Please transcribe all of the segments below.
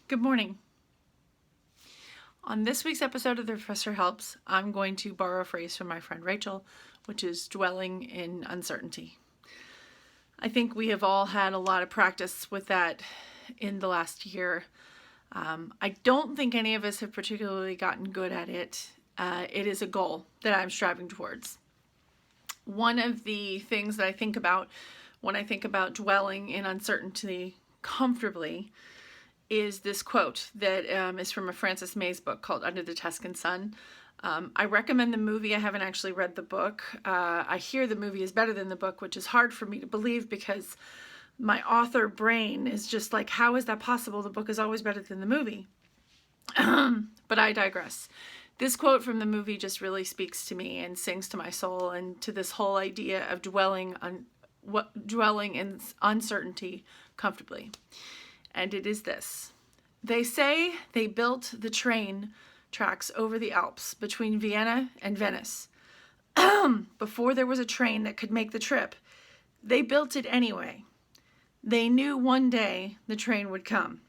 Good morning. On this week's episode of The Professor Helps, I'm going to borrow a phrase from my friend Rachel, which is dwelling in uncertainty. I think we have all had a lot of practice with that in the last year. I don't think any of us have particularly gotten good at it. It is a goal that I'm striving towards. One of the things that I think about when I think about dwelling in uncertainty comfortably is this quote that is from a Frances May's book called Under the Tuscan Sun. I recommend the movie. I haven't actually read the book. I hear the movie is better than the book, which is hard for me to believe because my author brain is just like, how is that possible? The book is always better than the movie. But I digress. This quote from the movie just really speaks to me and sings to my soul and to this whole idea of dwelling in uncertainty comfortably. And it is this. They say they built the train tracks over the Alps between Vienna and Venice. Before there was a train that could make the trip, they built it anyway. They knew one day the train would come.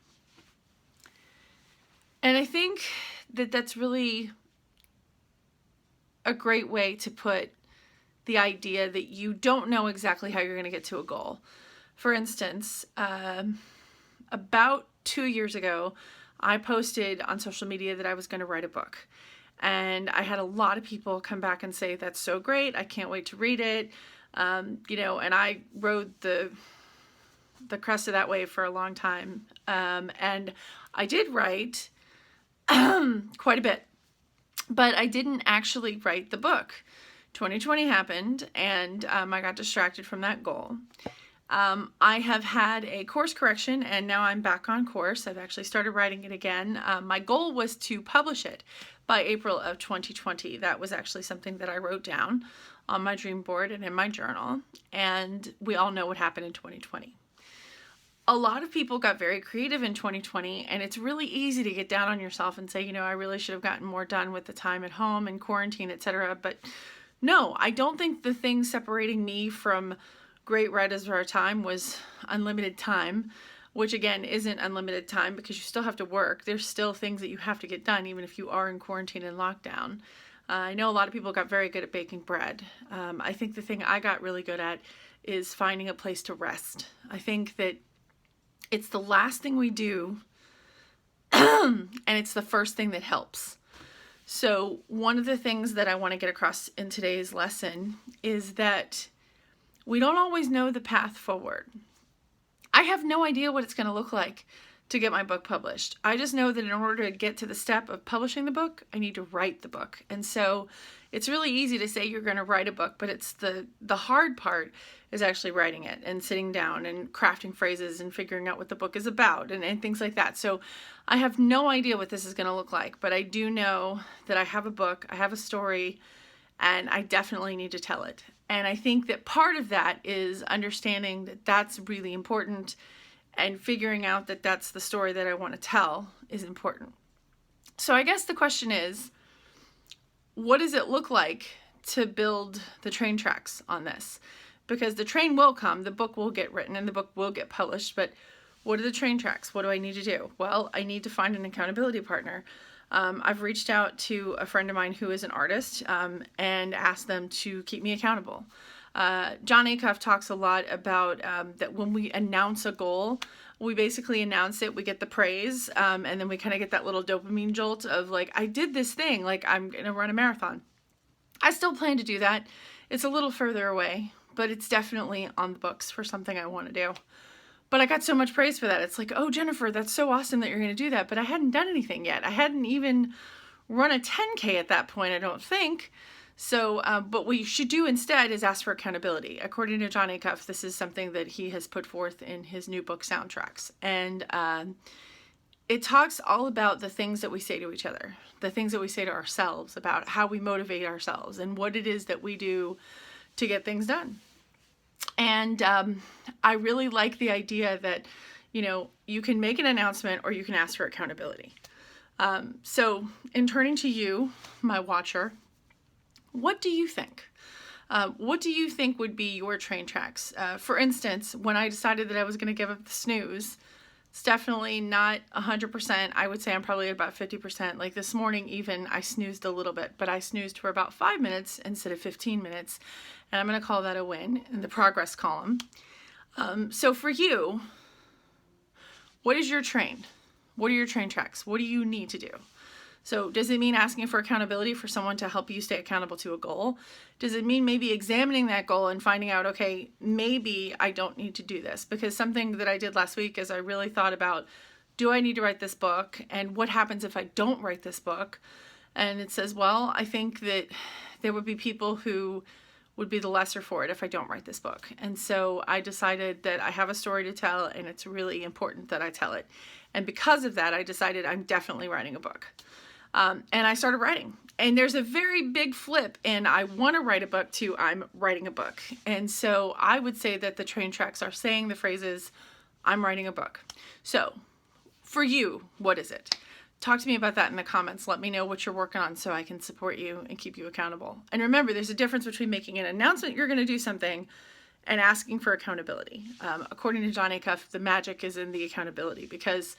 And I think that that's really a great way to put the idea that you don't know exactly how you're going to get to a goal. For instance, about 2 years ago, I posted on social media that I was going to write a book. And I had a lot of people come back and say, that's so great. I can't wait to read it. And I rode the crest of that wave for a long time. And I did write quite a bit, but I didn't actually write the book. 2020 happened and I got distracted from that goal. I have had a course correction and now I'm back on course. I've actually started writing it again. My goal was to publish it by April of 2020. That was actually something that I wrote down on my dream board and in my journal. And we all know what happened in 2020. A lot of people got very creative in 2020 and it's really easy to get down on yourself and say, I really should have gotten more done with the time at home and quarantine, etc. But no, I don't think the thing separating me from great writers of our time was unlimited time, which again isn't unlimited time because you still have to work. There's still things that you have to get done even if you are in quarantine and lockdown. I know a lot of people got very good at baking bread. I think the thing I got really good at is finding a place to rest. I think that it's the last thing we do and it's the first thing that helps. So one of the things that I want to get across in today's lesson is that we don't always know the path forward. I have no idea what it's going to look like to get my book published. I just know that in order to get to the step of publishing the book, I need to write the book. And so it's really easy to say you're going to write a book, but it's the hard part is actually writing it and sitting down and crafting phrases and figuring out what the book is about and things like that. So I have no idea what this is going to look like, but I do know that I have a book, I have a story, and I definitely need to tell it. And I think that part of that is understanding that that's really important and figuring out that that's the story that I want to tell is important. So I guess the question is, what does it look like to build the train tracks on this? Because the train will come, the book will get written, and the book will get published, but what are the train tracks? What do I need to do? Well, I need to find an accountability partner. I've reached out to a friend of mine who is an artist and asked them to keep me accountable. Jon Acuff talks a lot about that when we announce a goal, we basically announce it, we get the praise, and then we kind of get that little dopamine jolt of like, I did this thing, like I'm going to run a marathon. I still plan to do that. It's a little further away, but it's definitely on the books for something I want to do. But I got so much praise for that. It's like, oh, Jennifer, that's so awesome that you're going to do that. But I hadn't done anything yet. I hadn't even run a 10K at that point, I don't think. So, but what you should do instead is ask for accountability. According to Jon Acuff, this is something that he has put forth in his new book, Soundtracks. And it talks all about the things that we say to each other, the things that we say to ourselves about how we motivate ourselves and what it is that we do to get things done. And I really like the idea that, you can make an announcement or you can ask for accountability. So in turning to you, my watcher, what do you think? What do you think would be your train tracks? For instance, when I decided that I was going to give up the snooze, It's definitely not 100%. I would say I'm probably about 50%. Like this morning even, I snoozed a little bit, but I snoozed for about 5 minutes instead of 15 minutes. And I'm going to call that a win in the progress column. So for you, what is your train? What are your train tracks? What do you need to do? So does it mean asking for accountability for someone to help you stay accountable to a goal? Does it mean maybe examining that goal and finding out, okay, maybe I don't need to do this? Because something that I did last week is I really thought about, do I need to write this book? And what happens if I don't write this book? And it says, well, I think that there would be people who would be the lesser for it if I don't write this book. And so I decided that I have a story to tell and it's really important that I tell it. And because of that, I decided I'm definitely writing a book. And I started writing. And there's a very big flip in I want to write a book to I'm writing a book. And so I would say that the train tracks are saying the phrases, I'm writing a book. So for you, what is it? Talk to me about that in the comments. Let me know what you're working on so I can support you and keep you accountable. And remember, there's a difference between making an announcement you're going to do something and asking for accountability. According to John Acuff, the magic is in the accountability, because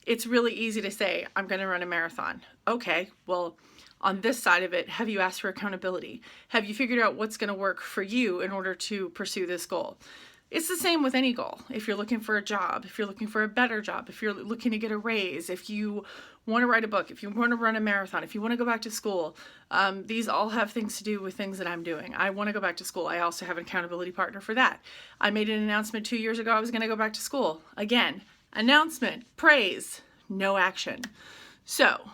it's really easy to say, I'm going to run a marathon. Okay, well, on this side of it, have you asked for accountability? Have you figured out what's going to work for you in order to pursue this goal? It's the same with any goal. If you're looking for a job, if you're looking for a better job, if you're looking to get a raise, if you want to write a book, if you want to run a marathon, if you want to go back to school, these all have things to do with things that I'm doing. I want to go back to school. I also have an accountability partner for that. I made an announcement 2 years ago I was going to go back to school. Again, announcement, praise, no action. So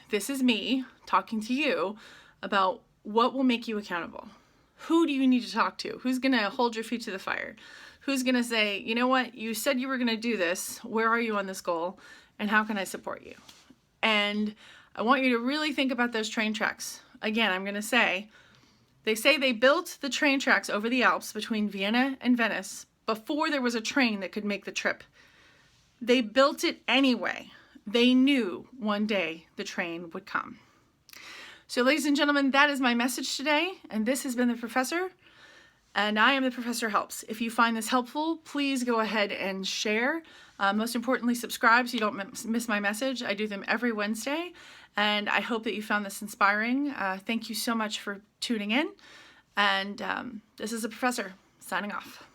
this is me talking to you about what will make you accountable. Who do you need to talk to? Who's going to hold your feet to the fire? Who's going to say, you know what, you said you were going to do this. Where are you on this goal? And how can I support you? And I want you to really think about those train tracks. Again, I'm going to say, they say they built the train tracks over the Alps between Vienna and Venice before there was a train that could make the trip. They built it anyway. They knew one day the train would come. So ladies and gentlemen, that is my message today. And this has been The Professor. And I am The Professor Helps. If you find this helpful, please go ahead and share. Most importantly, subscribe so you don't miss my message. I do them every Wednesday. And I hope that you found this inspiring. Thank you so much for tuning in. And this is The Professor signing off.